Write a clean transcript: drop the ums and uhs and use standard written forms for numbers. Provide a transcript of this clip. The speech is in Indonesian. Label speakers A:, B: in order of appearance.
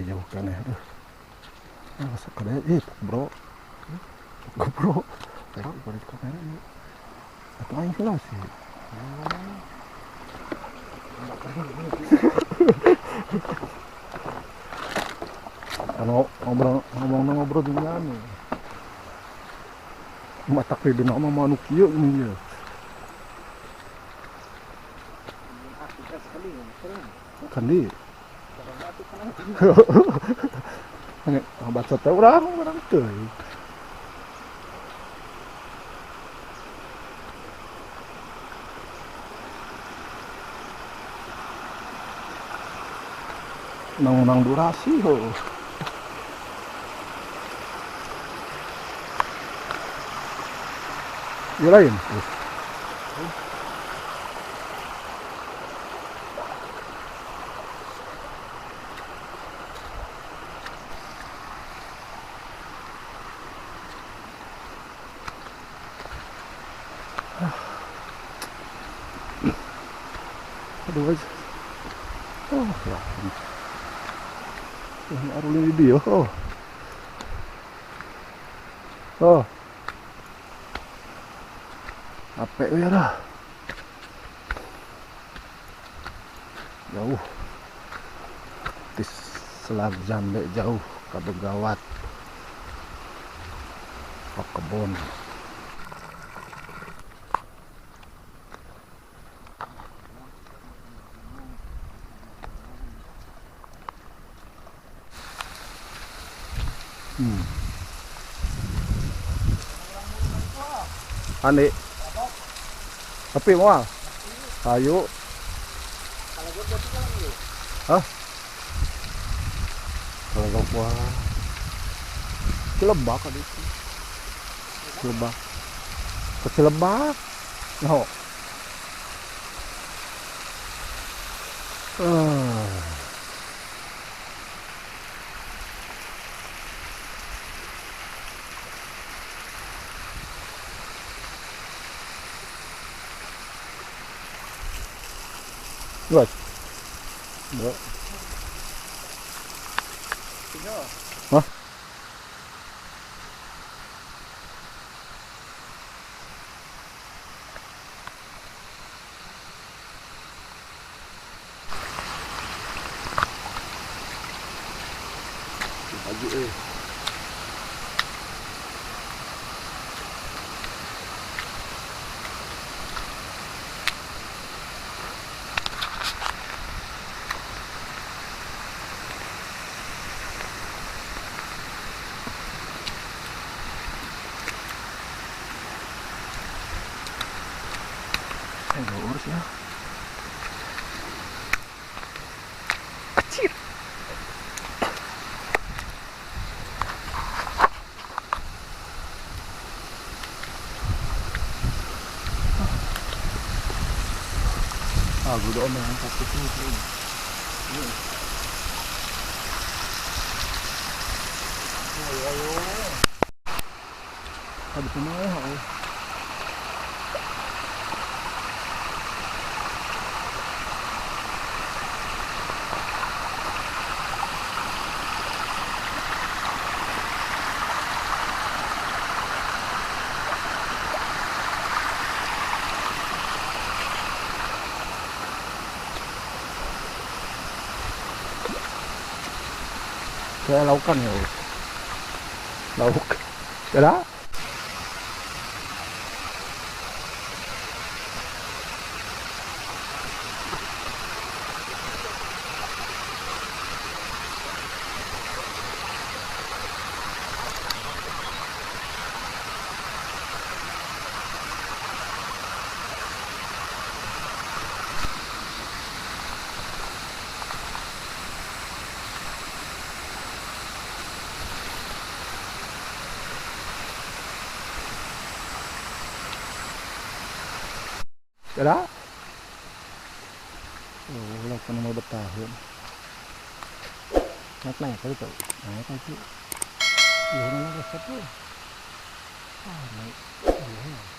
A: Jauh kan ya. Sekadar bro. GoPro. Tahu balik kamera ini. Atau aing kelas sih. Ngobrol dengan anu. Matak di dina mah manuk ieu nya. Kan di. Baca teh urang teh. Nang durasi ho. Ya lain. Aduh aja. Oh ya. Ini arulin di dia. Oh. Apa ya dah. Jauh. Tis selag jambe jauh ke Begawat. Ke kebun. Ane. Tapi mau kayu. Hah? Kalau gua Cilebak ada itu. Cilebak. Ke Cilebak. No. Luas. Bro. Hah? Pagi urus ya. Kecil. Gue udah angkat itu. Ayo. Ada pemain. Saya laukan ya, lauk, ada. Ada? Oh, laukan mau bertahun. naik kali tu. Naik lagi. Iya, naik satu. Ah, naik. Iya.